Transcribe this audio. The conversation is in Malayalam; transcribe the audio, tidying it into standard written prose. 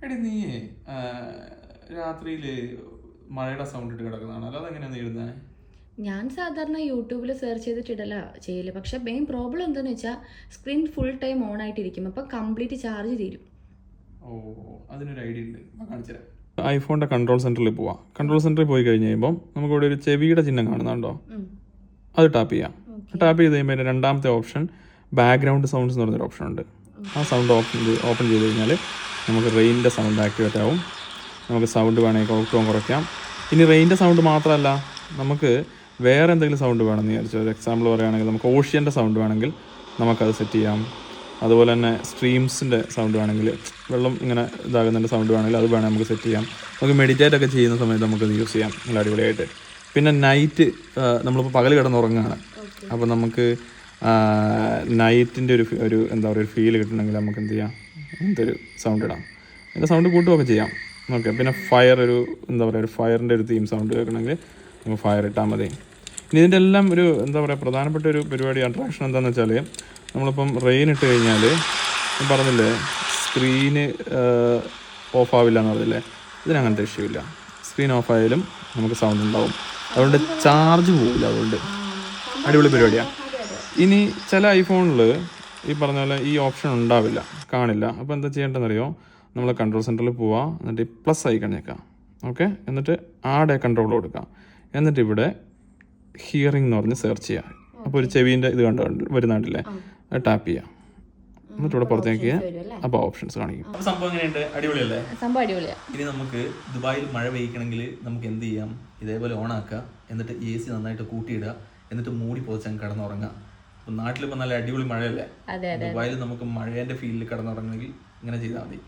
എടി നീ രാത്രിയിൽ മഴയുടെ സൗണ്ട് ഇട്ട് കിടക്കുന്നതാണ്, അല്ലാതെ എങ്ങനെയാണ് എഴുതാൻ? ഞാൻ സാധാരണ യൂട്യൂബിൽ സെർച്ച് ചെയ്തിട്ടിടല ചെയ്യല്. പക്ഷെ മെയിൻ പ്രോബ്ലം എന്താണെന്ന് വെച്ചാൽ സ്ക്രീൻ ഫുൾ ടൈം ഓൺ ആയിട്ടിരിക്കും, അപ്പം കംപ്ലീറ്റ് ചാർജ് തീരും. ഓ, അതിനൊരു ഐഡിയ ഉണ്ട്, കാണിച്ചു തരാം. ഐഫോണിന്റെ കൺട്രോൾ സെന്ററിൽ പോവാം. കൺട്രോൾ സെന്ററിൽ പോയി കഴിഞ്ഞ് കഴിയുമ്പോൾ നമുക്കിവിടെ ഒരു ചെവിയുടെ ചിഹ്നം കാണുന്നുണ്ടോ? അത് ടാപ്പ് ചെയ്യാം. ടാപ്പ് ചെയ്ത് കഴിയുമ്പോൾ അതിൻ്റെ രണ്ടാമത്തെ ഓപ്ഷൻ ബാക്ക്ഗ്രൗണ്ട് സൗണ്ട്സ് എന്ന് പറഞ്ഞൊരു ഓപ്ഷൻ ഉണ്ട്. ആ സൗണ്ട് ഓപ്പൺ ചെയ്ത് കഴിഞ്ഞാൽ നമുക്ക് റെയിനിൻ്റെ സൗണ്ട് ആക്ടിവേറ്റ് ആവും. നമുക്ക് സൗണ്ട് വേണമെങ്കിൽ കുറയ്ക്കാം കുറയ്ക്കാം. ഇനി റെയിനിൻ്റെ സൗണ്ട് മാത്രമല്ല, നമുക്ക് വേറെ എന്തെങ്കിലും സൗണ്ട് വേണമെന്ന് വിചാരിച്ചു. ഒരു എക്സാമ്പിൾ പറയുകയാണെങ്കിൽ നമുക്ക് ഓഷ്യൻ്റെ സൗണ്ട് വേണമെങ്കിൽ നമുക്കത് സെറ്റ് ചെയ്യാം. അതുപോലെ തന്നെ സ്ട്രീംസിൻ്റെ സൗണ്ട് വേണമെങ്കിൽ, വെള്ളം ഇങ്ങനെ ഇതാകുന്നതിൻ്റെ സൗണ്ട് വേണമെങ്കിൽ അത് വേണമെങ്കിൽ നമുക്ക് സെറ്റ് ചെയ്യാം. നമുക്ക് മെഡിറ്റേറ്റ് ഒക്കെ ചെയ്യുന്ന സമയത്ത് നമുക്കത് യൂസ് ചെയ്യാം നല്ല അടിപൊളിയായിട്ട്. പിന്നെ നൈറ്റ് നമ്മളിപ്പോൾ പകൽ കിടന്നുറങ്ങുകയാണ്, അപ്പോൾ നമുക്ക് നൈറ്റിൻ്റെ ഒരു എന്താ പറയുക ഒരു ഫീൽ കിട്ടണമെങ്കിൽ നമുക്ക് എന്ത് ചെയ്യാം, എന്തൊരു സൗണ്ട് ഇടാം. അതിൻ്റെ സൗണ്ട് കൂട്ടുകയൊക്കെ ചെയ്യാം. ഓക്കെ. പിന്നെ ഫയർ ഒരു എന്താ പറയുക ഒരു ഫയറിൻ്റെ ഒരു തീം സൗണ്ട് കേൾക്കണമെങ്കിൽ നമുക്ക് ഫയർ ഇട്ടാൽ മതി. ഇനി ഇതിൻ്റെ എല്ലാം ഒരു എന്താ പറയുക പ്രധാനപ്പെട്ട ഒരു പരിപാടി അട്രാക്ഷൻ എന്താണെന്ന് വെച്ചാൽ, നമ്മളിപ്പം റെയിൻ ഇട്ട് കഴിഞ്ഞാൽ ഞാൻ പറഞ്ഞില്ലേ സ്ക്രീന് ഓഫ് ആവില്ല എന്ന് പറഞ്ഞില്ലേ, ഇതിനങ്ങനത്തെ ഇഷ്യൂ ഇല്ല. സ്ക്രീൻ ഓഫ് ആയാലും നമുക്ക് സൗണ്ട് ഉണ്ടാവും, അതുകൊണ്ട് ചാർജ് പോകില്ല. അതുകൊണ്ട് അടിപൊളി പരിപാടിയാണ്. ഇനി ചില ഐഫോണിൽ ഈ പറഞ്ഞ പോലെ ഈ ഓപ്ഷൻ ഉണ്ടാവില്ല, കാണില്ല. അപ്പോൾ എന്താ ചെയ്യേണ്ടതെന്നറിയോ, നമ്മൾ കൺട്രോൾ സെൻറ്ററിൽ പോവാം, എന്നിട്ട് പ്ലസ് ഐക്കൺ ഞെക്കാം. ഓക്കെ. എന്നിട്ട് ആടെ കൺട്രോൾ കൊടുക്കാം. എന്നിട്ട് ഇവിടെ ഹിയറിംഗ് എന്ന് പറഞ്ഞ് സെർച്ച് ചെയ്യാം. അപ്പോൾ ഒരു ചെവിൻ്റെ ഇത് വരുന്നുണ്ടല്ലേ, അത് ടാപ്പ് ചെയ്യാം. എന്നിട്ട് ഇവിടെ പുറത്തേക്ക് അപ്പോൾ ഓപ്ഷൻസ് കാണിക്കും. അപ്പോൾ സംഭവം എങ്ങനെയുണ്ട്? അടിപൊളിയല്ലേ? സംഭവം അടിപൊളിയാണ്. ഇനി നമുക്ക് ദുബായിൽ മഴ പെയ്യിക്കണമെങ്കിൽ നമുക്ക് എന്ത് ചെയ്യാം, ഇതേപോലെ ഓണാക്കുക, എന്നിട്ട് AC നന്നായിട്ട് കൂട്ടിയിടുക, എന്നിട്ട് മൂടി പോച്ചാൽ കിടന്നുറങ്ങാം. അപ്പം നാട്ടിലിപ്പോൾ നല്ല അടിപൊളി മഴയല്ലേ, ദുബായിൽ നമുക്ക് മഴേൻ്റെ ഫീലിൽ കിടന്നുറങ്ങണമെങ്കിൽ ഇങ്ങനെ ചെയ്താൽ മതി.